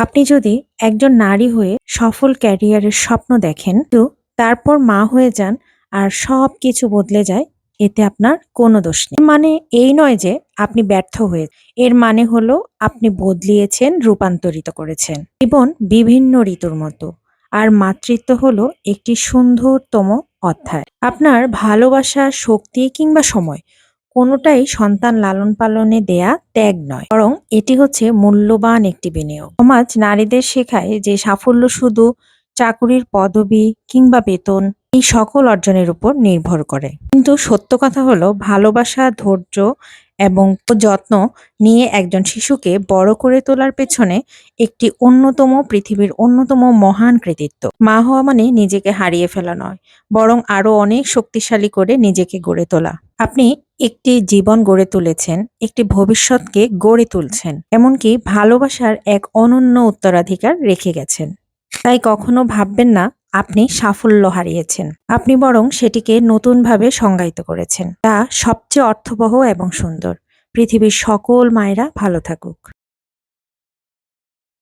আপনি যদি একজন নারী হয়ে সফল ক্যারিয়ারের স্বপ্ন দেখেন, তো তারপর মা হয়ে যান আর সবকিছু বদলে যায়, এতে আপনার কোনো দোষ নেই। মানে এই নয় যে আপনি ব্যর্থ হয়ে, এর মানে হলো আপনি বদলিয়েছেন, রূপান্তরিত করেছেন। জীবন বিভিন্ন ঋতুর মতো, আর মাতৃত্ব হলো একটি সুন্দরতম অধ্যায়। আপনার ভালোবাসা, শক্তি কিংবা সময় কোনোটাই সন্তান লালন পালনে দেয়া ত্যাগ নয়, বরং এটি হচ্ছে মূল্যবান একটি বিনিয়োগ। সমাজ নারীদের শেখায় যে সাফল্য শুধু চাকুরির পদবি কিংবা বেতন এই সকল অর্জনের উপর নির্ভর করে। কিন্তু সত্য কথা হলো, ভালোবাসা, ধৈর্য এবং যত্ন নিয়ে একজন শিশুকে বড় করে তোলার পেছনে একটি পৃথিবীর অন্যতম মহান কৃতিত্ব। মা হওয়া মানে নিজেকে হারিয়ে ফেলা নয়, বরং আরো অনেক শক্তিশালী করে নিজেকে গড়ে তোলা। আপনি একটি জীবন গড়ে তুলেছেন, একটি ভবিষ্যৎকে গড়ে তুলছেন, এমনকি ভালোবাসার এক অনন্য উত্তরাধিকার রেখে গেছেন। তাই কখনো ভাববেন না আপনি সাফল্য হারিয়েছেন। আপনি বরং সেটিকে নতুনভাবে সংজ্ঞায়িত করেছেন। তা সবচেয়ে অর্থবহ এবং সুন্দর। পৃথিবীর সকল মায়েরা ভালো থাকুক।